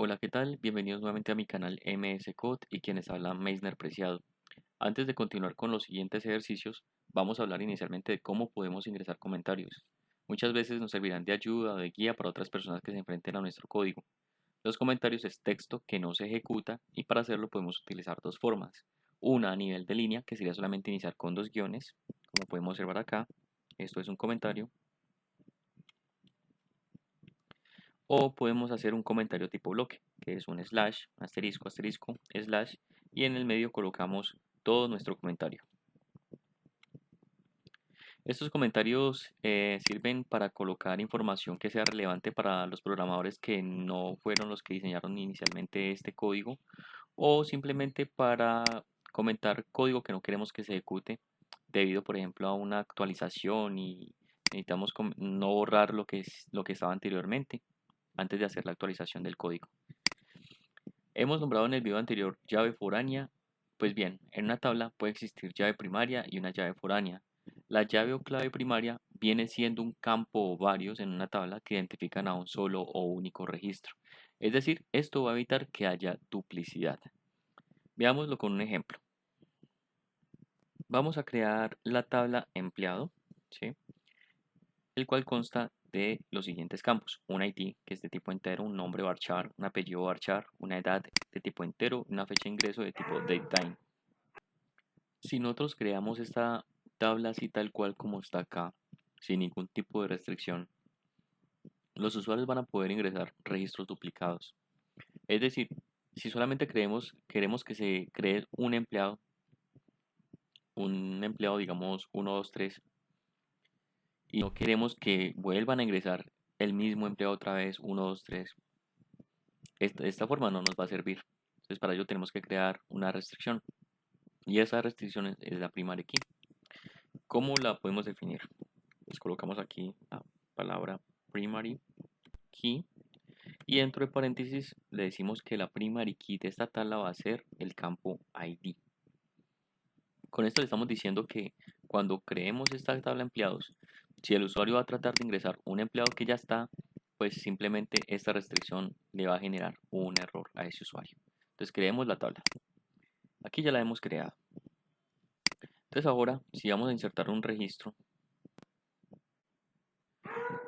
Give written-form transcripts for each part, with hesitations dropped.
Hola, ¿qué tal? Bienvenidos nuevamente a mi canal MS Code y quienes habla Meisner Preciado. Antes de continuar con los siguientes ejercicios, vamos a hablar inicialmente de cómo podemos ingresar comentarios. Muchas veces nos servirán de ayuda o de guía para otras personas que se enfrenten a nuestro código. Los comentarios es texto que no se ejecuta y para hacerlo podemos utilizar dos formas. Una a nivel de línea, que sería solamente iniciar con dos guiones, como podemos observar acá. Esto es un comentario. O podemos hacer un comentario tipo bloque, que es un slash, asterisco, asterisco, slash, y en el medio colocamos todo nuestro comentario. Estos comentarios sirven para colocar información que sea relevante para los programadores que no fueron los que diseñaron inicialmente este código, o simplemente para comentar código que no queremos que se ejecute debido, por ejemplo, a una actualización y necesitamos no borrar lo que estaba anteriormente antes de hacer la actualización del código. Hemos nombrado en el video anterior llave foránea. Pues bien, en una tabla puede existir llave primaria y una llave foránea. La llave o clave primaria viene siendo un campo o varios en una tabla que identifican a un solo o único registro. Es decir, esto va a evitar que haya duplicidad. Veámoslo con un ejemplo. Vamos a crear la tabla empleado, ¿sí? El cual consta de los siguientes campos: un ID, que es de tipo entero, un nombre varchar, un apellido varchar, una edad de tipo entero, una fecha de ingreso de tipo datetime. Si nosotros creamos esta tabla así tal cual como está acá, sin ningún tipo de restricción, los usuarios van a poder ingresar registros duplicados. Es decir, si solamente queremos que se cree un empleado digamos 1, 2, 3, y no queremos que vuelvan a ingresar el mismo empleado otra vez 1, 2, 3, esta forma no nos va a servir. Entonces para ello tenemos que crear una restricción, y esa restricción es la primary key. ¿Cómo la podemos definir? Pues colocamos aquí la palabra primary key y dentro de paréntesis le decimos que la primary key de esta tabla va a ser el campo ID. Con esto le estamos diciendo que cuando creemos esta tabla de empleados, si el usuario va a tratar de ingresar un empleado que ya está, pues simplemente esta restricción le va a generar un error a ese usuario. Entonces creemos la tabla. Aquí ya la hemos creado. Entonces ahora, si vamos a insertar un registro,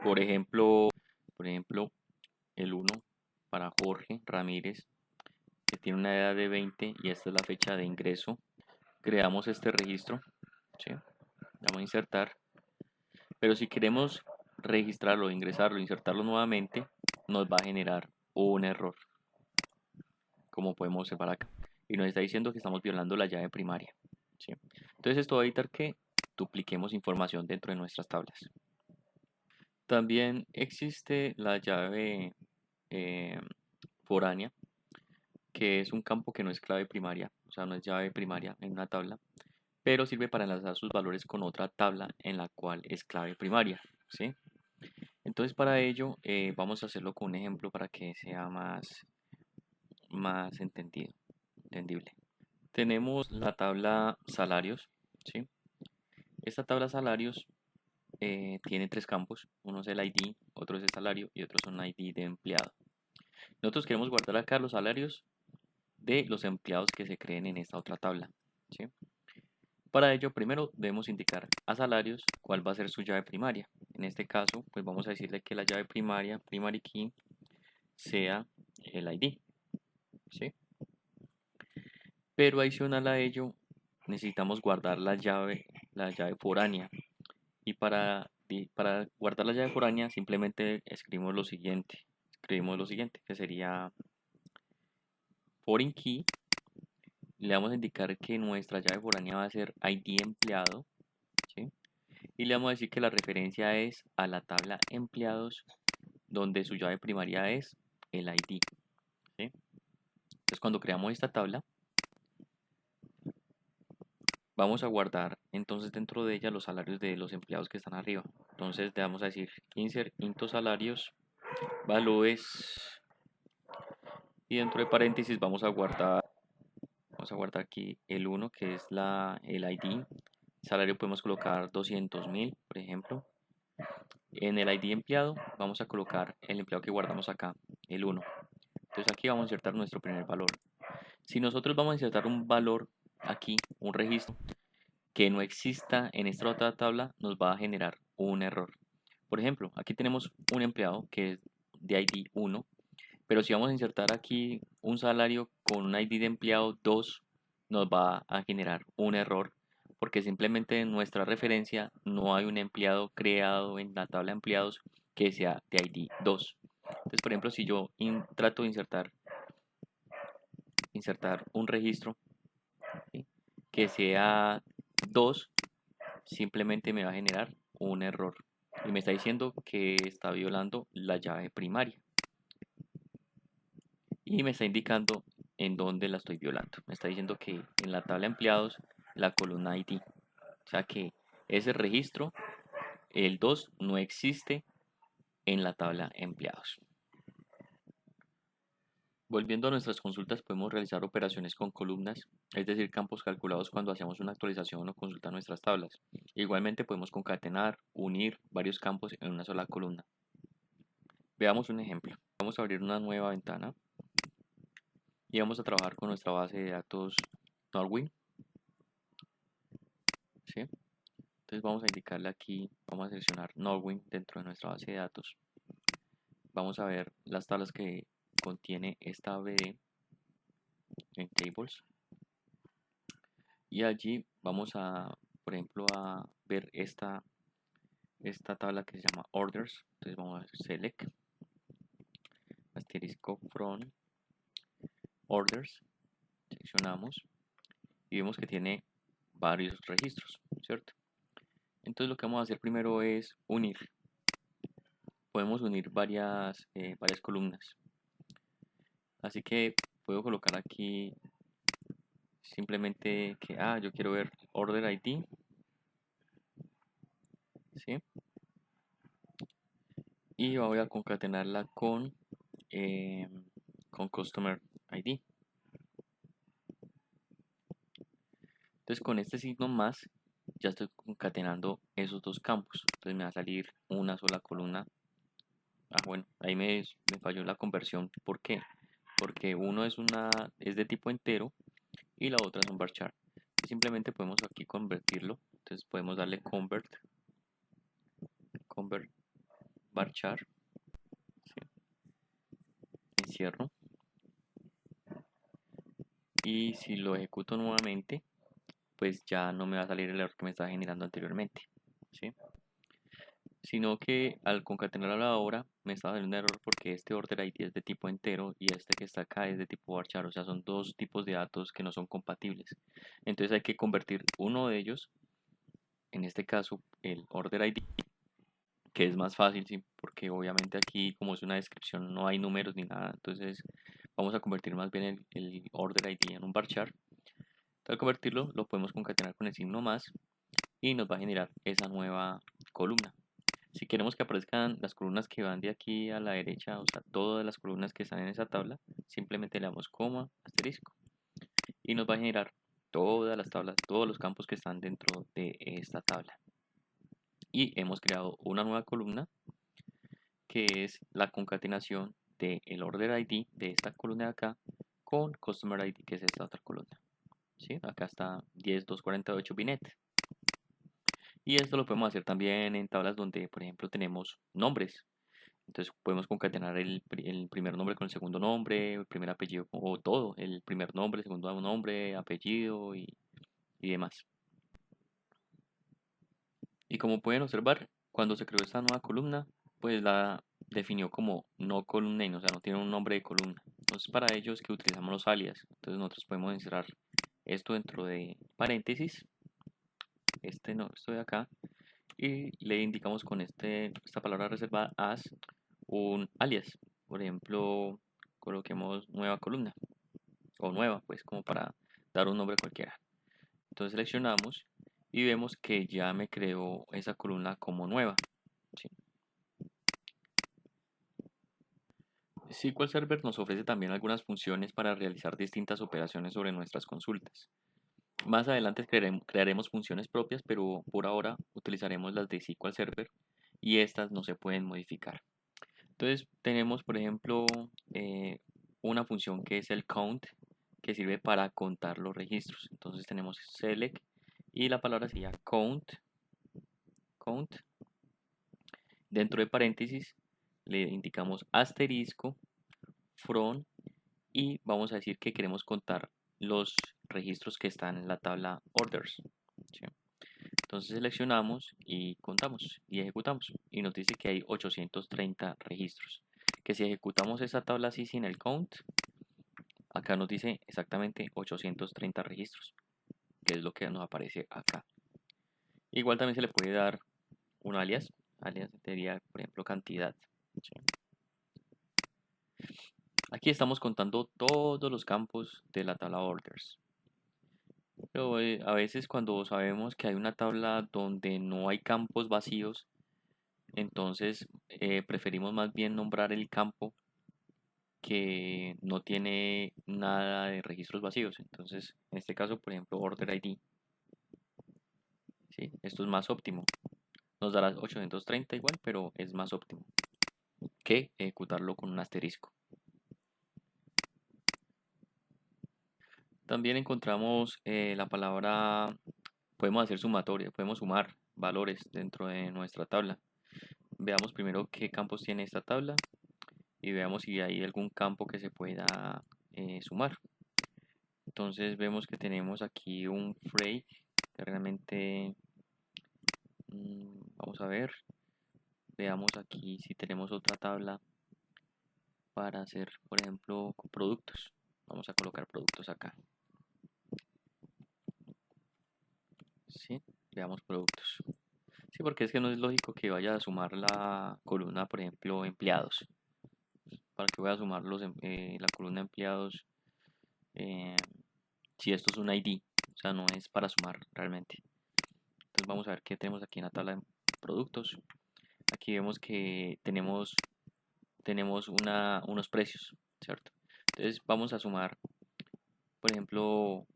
por ejemplo, el 1 para Jorge Ramírez, que tiene una edad de 20 y esta es la fecha de ingreso, creamos este registro, ¿sí? Vamos a insertar, pero si queremos registrarlo, ingresarlo, insertarlo nuevamente, nos va a generar un error, como podemos observar acá, y nos está diciendo que estamos violando la llave primaria, ¿sí? Entonces esto va a evitar que dupliquemos información dentro de nuestras tablas. También existe la llave eh, foránea, que es un campo que no es clave primaria, o sea, no es llave primaria en una tabla, pero sirve para enlazar sus valores con otra tabla en la cual es clave primaria, ¿sí? Entonces para ello vamos a hacerlo con un ejemplo para que sea más entendible. Tenemos la tabla salarios, ¿sí? Esta tabla salarios tiene tres campos: uno es el ID, otro es el salario y otro es un ID de empleado. Nosotros queremos guardar acá los salarios de los empleados que se creen en esta otra tabla, ¿sí? Para ello, primero debemos indicar a salarios cuál va a ser su llave primaria. En este caso, pues vamos a decirle que la llave primaria, primary key, sea el ID, ¿sí? Pero adicional a ello, necesitamos guardar la llave foránea. Y para guardar la llave foránea, simplemente escribimos lo siguiente, que sería foreign key. Le vamos a indicar que nuestra llave foránea va a ser ID empleado, ¿sí? Y le vamos a decir que la referencia es a la tabla empleados, donde su llave primaria es el ID, ¿sí? Entonces cuando creamos esta tabla, vamos a guardar entonces dentro de ella los salarios de los empleados que están arriba. Entonces le vamos a decir insert into salarios valores, y dentro de paréntesis vamos a guardar aquí el 1, que es el ID. Salario podemos colocar 200.000, por ejemplo. En el ID empleado vamos a colocar el empleado que guardamos acá, el 1. Entonces aquí vamos a insertar nuestro primer valor. Si nosotros vamos a insertar un valor aquí, un registro, que no exista en esta otra tabla, nos va a generar un error. Por ejemplo, aquí tenemos un empleado que es de ID 1, pero si vamos a insertar aquí un salario con un ID de empleado 2, nos va a generar un error porque simplemente en nuestra referencia no hay un empleado creado en la tabla de empleados que sea de ID 2. Entonces, por ejemplo, si yo trato de insertar un registro, ¿sí?, que sea 2, simplemente me va a generar un error y me está diciendo que está violando la llave primaria y me está indicando en dónde la estoy violando. Me está diciendo que en la tabla de empleados, la columna ID, o sea que ese registro, el 2, no existe en la tabla empleados. Volviendo a nuestras consultas, podemos realizar operaciones con columnas, es decir, campos calculados cuando hacemos una actualización o consulta a nuestras tablas. Igualmente podemos concatenar, unir varios campos en una sola columna. Veamos un ejemplo. Vamos a abrir una nueva ventana y vamos a trabajar con nuestra base de datos Norwin, ¿sí? Entonces vamos a indicarle aquí, vamos a seleccionar Norwin dentro de nuestra base de datos. Vamos a ver las tablas que contiene esta ABD en Tables. Y allí vamos a, por ejemplo, a ver esta tabla que se llama Orders. Entonces vamos a hacer Select, asterisco from Orders, seleccionamos y vemos que tiene varios registros, ¿cierto? Entonces lo que vamos a hacer primero es unir. Podemos unir varias columnas. Así que puedo colocar aquí simplemente que, yo quiero ver Order ID, ¿sí? Y voy a concatenarla con Customer ID. Entonces con este signo más ya estoy concatenando esos dos campos. Entonces me va a salir una sola columna. Bueno, ahí me falló la conversión. ¿Por qué? Porque uno es de tipo entero y la otra es un varchar. Simplemente podemos aquí convertirlo. Entonces podemos darle convert varchar, ¿sí? Encierro. Y si lo ejecuto nuevamente, pues ya no me va a salir el error que me estaba generando anteriormente, ¿sí? Sino que al concatenarlo ahora me estaba dando un error porque este order ID es de tipo entero y este que está acá es de tipo varchar, o sea, son dos tipos de datos que no son compatibles. Entonces hay que convertir uno de ellos, en este caso el order ID, que es más fácil, ¿sí? Porque obviamente aquí como es una descripción no hay números ni nada, entonces vamos a convertir más bien el order ID en un varchar. Al convertirlo lo podemos concatenar con el signo más y nos va a generar esa nueva columna. Si queremos que aparezcan las columnas que van de aquí a la derecha, o sea, todas las columnas que están en esa tabla, simplemente le damos coma, asterisco, y nos va a generar todas las tablas, todos los campos que están dentro de esta tabla. Y hemos creado una nueva columna que es la concatenación del order ID de esta columna de acá con customer ID, que es esta otra columna. ¿Sí? Acá está 10248 binet. Y esto lo podemos hacer también en tablas donde, por ejemplo, tenemos nombres. Entonces podemos concatenar el primer nombre con el segundo nombre, el primer apellido o todo, el primer nombre, el segundo nombre, apellido y demás. Y como pueden observar, cuando se creó esta nueva columna, pues la definió como no column name, o sea, no tiene un nombre de columna. Entonces para ello es que utilizamos los alias. Entonces nosotros podemos encerrar esto dentro de paréntesis, esto de acá, y le indicamos con esta palabra reservada as un alias. Por ejemplo, coloquemos nueva columna o nueva, pues como para dar un nombre cualquiera. Entonces seleccionamos y vemos que ya me creó esa columna como nueva, ¿sí? SQL Server nos ofrece también algunas funciones para realizar distintas operaciones sobre nuestras consultas. Más adelante crearemos funciones propias, pero por ahora utilizaremos las de SQL Server y estas no se pueden modificar. Entonces tenemos, por ejemplo, una función que es el count, que sirve para contar los registros. Entonces tenemos select y la palabra sería count. Dentro de paréntesis le indicamos asterisco from y vamos a decir que queremos contar los registros que están en la tabla orders, ¿sí? Entonces seleccionamos y contamos y ejecutamos y nos dice que hay 830 registros, que si ejecutamos esa tabla así sin el count, acá nos dice exactamente 830 registros, que es lo que nos aparece acá. Igual también se le puede dar un alias sería por ejemplo cantidad, ¿sí? Aquí estamos contando todos los campos de la tabla orders. Pero a veces cuando sabemos que hay una tabla donde no hay campos vacíos, entonces preferimos más bien nombrar el campo que no tiene nada de registros vacíos. Entonces, en este caso, por ejemplo, order ID, ¿sí? Esto es más óptimo. Nos dará 830 igual, pero es más óptimo que ejecutarlo con un asterisco. También encontramos la palabra, podemos hacer sumatoria, podemos sumar valores dentro de nuestra tabla. Veamos primero qué campos tiene esta tabla y veamos si hay algún campo que se pueda sumar. Entonces vemos que tenemos aquí un phrase que realmente vamos a ver, veamos aquí si tenemos otra tabla para hacer, por ejemplo, con productos. Vamos a colocar productos acá. ¿Sí? Veamos productos. Sí, porque es que no es lógico que vaya a sumar la columna, por ejemplo, empleados. ¿Para que voy a sumar la columna empleados si esto es un ID? O sea, no es para sumar realmente. Entonces vamos a ver qué tenemos aquí en la tabla de productos. Aquí vemos que tenemos unos precios, ¿cierto? Entonces vamos a sumar, por ejemplo,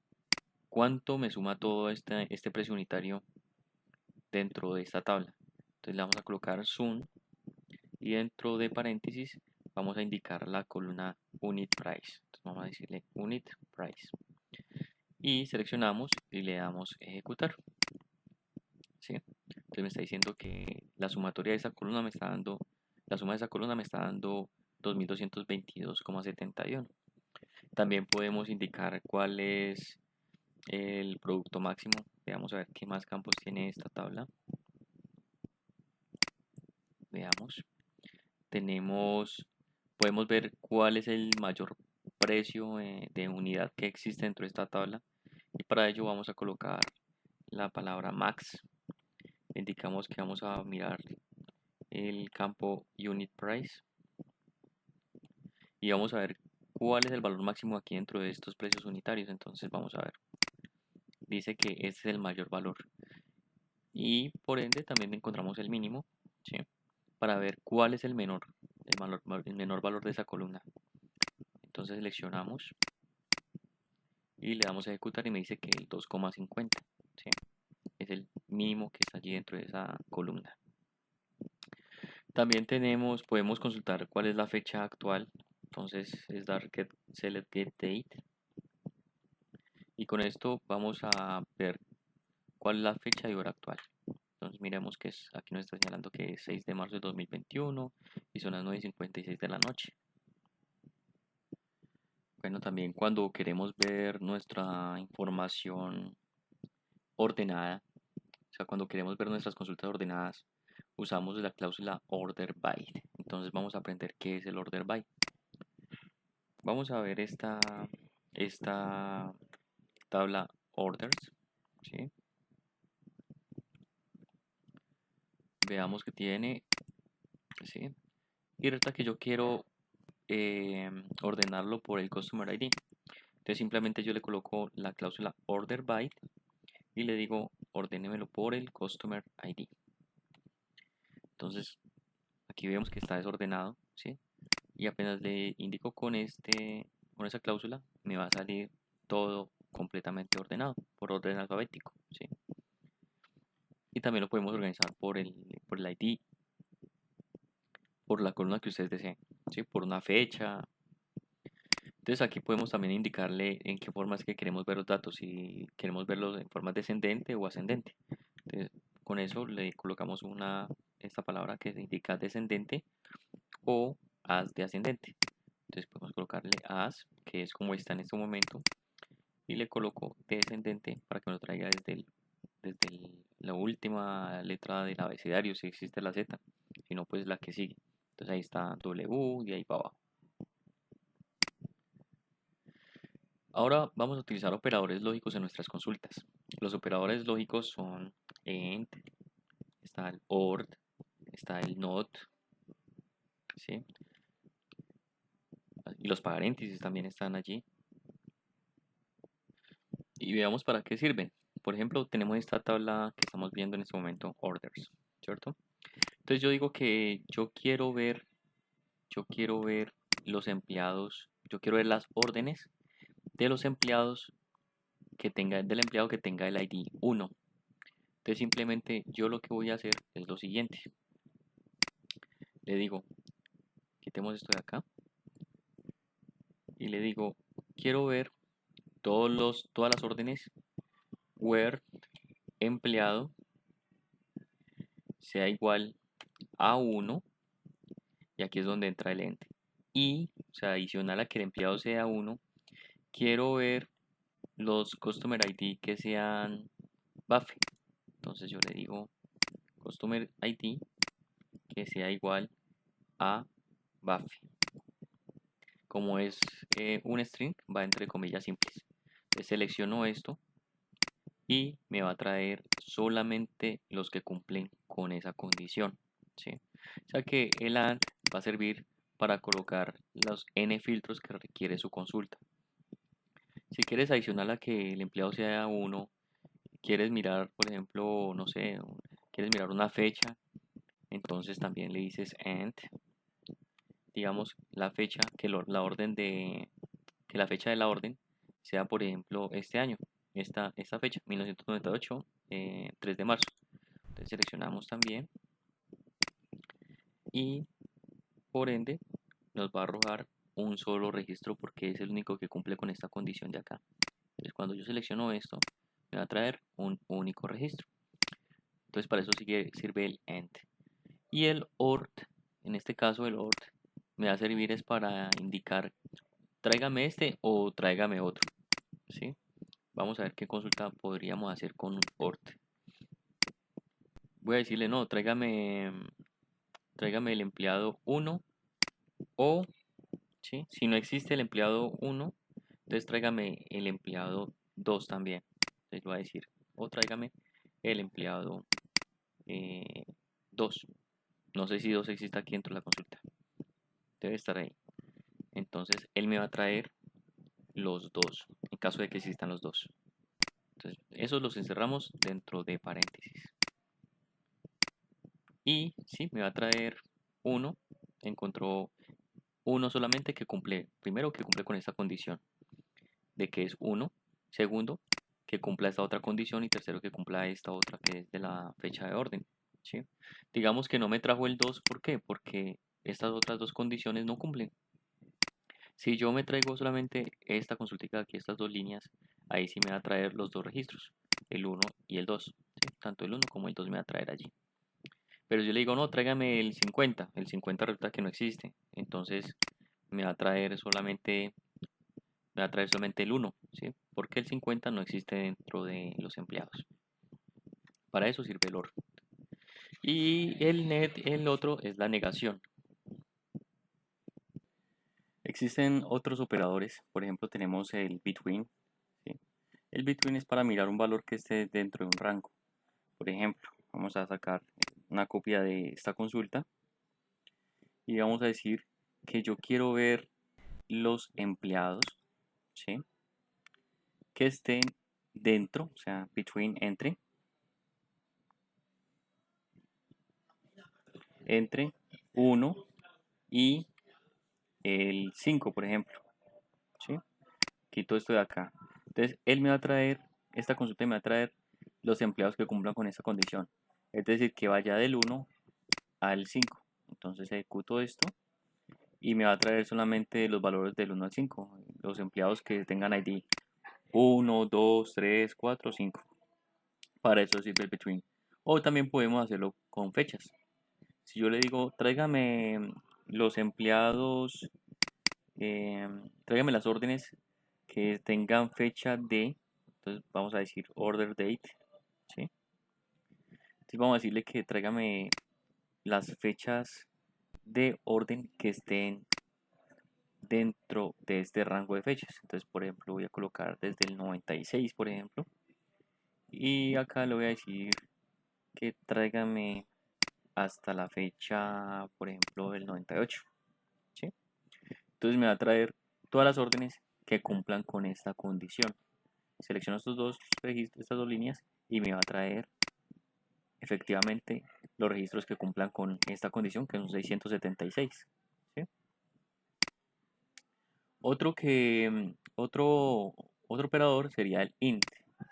cuánto me suma todo este precio unitario dentro de esta tabla. Entonces le vamos a colocar sum y dentro de paréntesis vamos a indicar la columna unit price. Entonces vamos a decirle unit price y seleccionamos y le damos ejecutar. ¿Sí? Entonces me está diciendo que la sumatoria de esa columna me está dando, la suma de esa columna me está dando 2222,71. También podemos indicar cuál es el producto máximo. Veamos a ver qué más campos tiene esta tabla. Veamos. Podemos ver cuál es el mayor precio de unidad que existe dentro de esta tabla. Y para ello vamos a colocar la palabra max. Indicamos que vamos a mirar el campo unit price. Y vamos a ver cuál es el valor máximo aquí dentro de estos precios unitarios. Entonces vamos a ver. Dice que este es el mayor valor. Y por ende también encontramos el mínimo, ¿sí? Para ver cuál es el menor valor de esa columna. Entonces seleccionamos y le damos a ejecutar y me dice que el 2,50, ¿sí? Es el mínimo que está allí dentro de esa columna. También podemos consultar cuál es la fecha actual. Entonces es dar select get date. Y con esto vamos a ver cuál es la fecha y hora actual. Entonces miremos que aquí nos está señalando que es 6 de marzo de 2021 y son las 9:56 de la noche. Bueno, también cuando queremos ver nuestra información ordenada, o sea, cuando queremos ver nuestras consultas ordenadas, usamos la cláusula order by. Entonces vamos a aprender qué es el order by. Vamos a ver esta tabla orders, ¿sí? Veamos que tiene, ¿sí? Y resulta que yo quiero ordenarlo por el Customer ID. Entonces simplemente yo le coloco la cláusula order by y le digo ordénemelo por el Customer ID. Entonces aquí vemos que está desordenado, ¿sí? Y apenas le indico con esa cláusula me va a salir todo completamente ordenado por orden alfabético, ¿sí? Y también lo podemos organizar por el ID, por la columna que ustedes deseen, ¿sí? Por una fecha, Entonces aquí podemos también indicarle en qué forma es que queremos ver los datos, si queremos verlos en forma descendente o ascendente. Entonces, con eso le colocamos esta palabra que indica descendente o as de ascendente. Entonces podemos colocarle as, que es como está en este momento, y le coloco descendente para que me lo traiga la última letra del abecedario, si existe la Z, si no, pues la que sigue. Entonces ahí está W y ahí para abajo. Ahora vamos a utilizar operadores lógicos en nuestras consultas. Los operadores lógicos son AND, está el OR, está el NOT, ¿sí? Y los paréntesis también están allí. Y veamos para qué sirven. Por ejemplo, tenemos esta tabla que estamos viendo en este momento, orders, ¿cierto? Entonces yo digo que yo quiero ver los empleados, yo quiero ver las órdenes de los empleados del empleado que tenga el ID 1. Entonces simplemente yo lo que voy a hacer es lo siguiente. Le digo, quitemos esto de acá y le digo, quiero ver todas las órdenes where empleado sea igual a 1 y aquí es donde entra el end. Y, o sea, adicional a que el empleado sea 1, quiero ver los customer ID que sean Buffy. Entonces yo le digo customer ID que sea igual a Buffy. Como es un string, va entre comillas simples. Entonces selecciono esto y me va a traer solamente los que cumplen con esa condición, ¿sí? O sea que el AND va a servir para colocar los N filtros que requiere su consulta. Si quieres adicionar a que el empleado sea 1, quieres mirar, por ejemplo, no sé, quieres mirar una fecha, entonces también le dices AND, digamos, la fecha, que la fecha de la orden sea, por ejemplo, este año, esta fecha, 1998, 3 de marzo. Entonces seleccionamos también y por ende nos va a arrojar un solo registro porque es el único que cumple con esta condición de acá. Entonces cuando yo selecciono esto, me va a traer un único registro. Entonces para eso sirve el AND. Y el OR, en este caso el OR, me va a servir es para indicar tráigame este o tráigame otro, ¿sí? Vamos a ver qué consulta podríamos hacer con un OR. Voy a decirle no, tráigame el empleado 1 o, ¿sí? Si no existe el empleado 1, entonces tráigame el empleado 2 también. Entonces voy a decir o tráigame el empleado 2. No sé si 2 existe aquí dentro de la consulta. Debe estar ahí. Entonces él me va a traer los dos, en caso de que existan los dos. Entonces esos los encerramos dentro de paréntesis. Y sí, me va a traer uno. Encontró uno solamente que cumple, primero que cumple con esta condición de que es 1. Segundo, que cumpla esta otra condición. Y tercero, que cumpla esta otra que es de la fecha de orden. ¿Sí? Digamos que no me trajo el 2, ¿por qué? Porque estas otras dos condiciones no cumplen. Si yo me traigo solamente esta consultica aquí, estas dos líneas, ahí sí me va a traer los dos registros, el 1 y el 2. ¿Sí? Tanto el 1 como el 2 me va a traer allí. Pero yo le digo, no, tráigame el 50 resulta que no existe. Entonces me va a traer solamente, el 1, ¿sí? Porque el 50 no existe dentro de los empleados. Para eso sirve el OR. Y el otro es la negación. Existen otros operadores, por ejemplo tenemos el between, ¿sí? El between es para mirar un valor que esté dentro de un rango. Por ejemplo, vamos a sacar una copia de esta consulta y vamos a decir que yo quiero ver los empleados, ¿sí? Que estén dentro, o sea, between, entre 1 y el 5, por ejemplo, ¿sí? Quito esto de acá. Entonces, él me va a traer, esta consulta me va a traer los empleados que cumplan con esta condición. Es decir, que vaya del 1 al 5. Entonces ejecuto esto y me va a traer solamente los valores del 1 al 5, los empleados que tengan ID 1, 2, 3, 4, 5. Para eso sirve el between. O también podemos hacerlo con fechas. Si yo le digo, tráigame los empleados, tráigame las órdenes que tengan fecha de, entonces vamos a decir order date, ¿sí? Entonces vamos a decirle que tráigame las fechas de orden que estén dentro de este rango de fechas. Entonces, por ejemplo, voy a colocar desde el 96, por ejemplo. Y acá le voy a decir que tráigame hasta la fecha, por ejemplo, del 98, ¿sí? Entonces me va a traer todas las órdenes que cumplan con esta condición. Selecciono estos dos registros, estas dos líneas, y me va a traer efectivamente los registros que cumplan con esta condición, que son 676, ¿sí? Otro operador sería el int,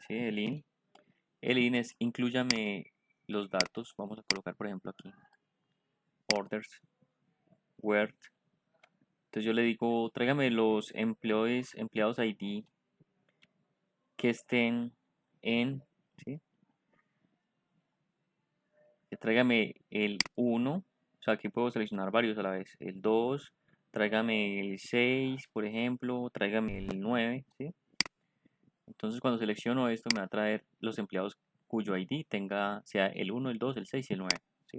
¿sí? El int es inclúyame los datos. Vamos a colocar, por ejemplo, aquí orders where. Entonces yo le digo, tráigame los empleados ID que estén en, ¿sí? Tráigame el 1, o sea, aquí puedo seleccionar varios a la vez, el 2, tráigame el 6, por ejemplo, tráigame el 9, ¿sí? Entonces cuando selecciono esto me va a traer los empleados cuyo ID sea el 1, el 2, el 6 y el 9, ¿sí?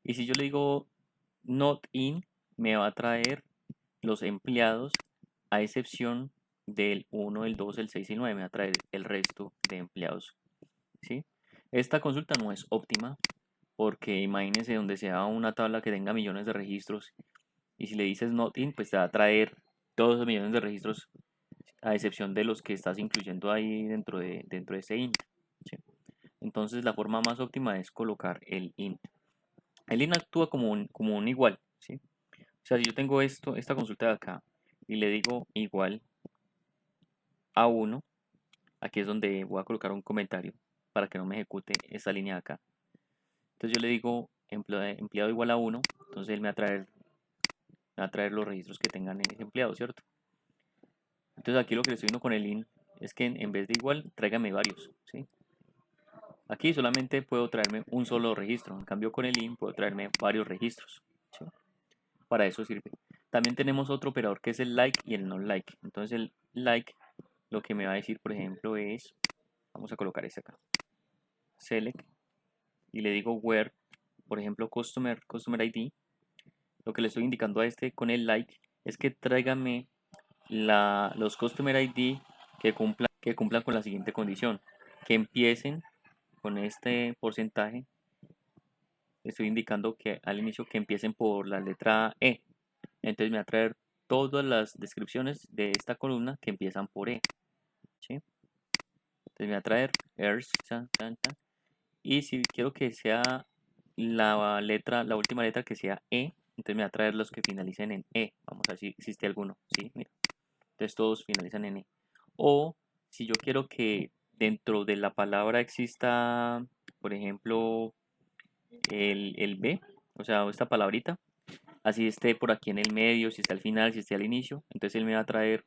Y si yo le digo not in, me va a traer los empleados a excepción del 1, el 2, el 6 y el 9, me va a traer el resto de empleados, ¿sí? Esta consulta no es óptima porque imagínense donde sea una tabla que tenga millones de registros y si le dices not in, pues te va a traer todos esos millones de registros a excepción de los que estás incluyendo ahí dentro de ese int, ¿sí? Entonces la forma más óptima es colocar el int. El int actúa como un igual, ¿sí? O sea, si yo tengo esta consulta de acá y le digo igual a 1, aquí es donde voy a colocar un comentario para que no me ejecute esa línea de acá. Entonces yo le digo empleado igual a 1, entonces él me va a traer los registros que tengan ese empleado, ¿cierto? Entonces aquí lo que le estoy viendo con el int es que en vez de igual, tráigame varios, ¿sí? Aquí solamente puedo traerme un solo registro, en cambio con el int puedo traerme varios registros, ¿sí? Para eso sirve. También tenemos otro operador que es el like y el no like. Entonces el like lo que me va a decir, por ejemplo, es, vamos a colocar este acá, select, y le digo where, por ejemplo, customer ID. Lo que le estoy indicando a este con el like es que tráigame los Customer ID que cumplan con la siguiente condición, que empiecen con este porcentaje. Estoy indicando que al inicio que empiecen por la letra E. Entonces me va a traer todas las descripciones de esta columna que empiezan por E, ¿sí? Entonces me va a traer ERS, y si quiero que sea la última letra que sea E, entonces me va a traer los que finalicen en E. Vamos a ver si existe alguno, ¿sí? Mira. Entonces todos finalizan en E. O si yo quiero que dentro de la palabra exista, por ejemplo, el B, o sea, esta palabrita, así esté por aquí en el medio, si está al final, si esté al inicio, entonces él me va a traer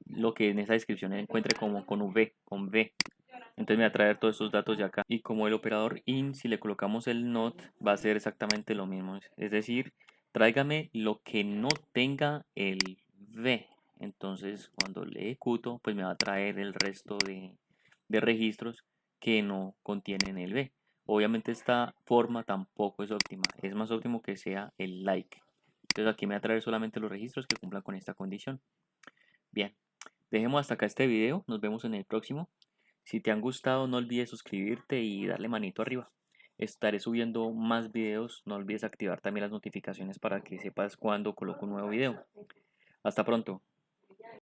lo que en esa descripción encuentre como con V, con V. Entonces me va a traer todos estos datos de acá. Y como el operador in, si le colocamos el not, va a ser exactamente lo mismo. Es decir, tráigame lo que no tenga el V. Entonces cuando le ejecuto, pues me va a traer el resto de registros que no contienen el V. Obviamente esta forma tampoco es óptima. Es más óptimo que sea el like. Entonces aquí me va a traer solamente los registros que cumplan con esta condición. Bien, dejemos hasta acá este video. Nos vemos en el próximo. Si te han gustado, no olvides suscribirte y darle manito arriba. Estaré subiendo más videos. No olvides activar también las notificaciones para que sepas cuando coloco un nuevo video. Hasta pronto.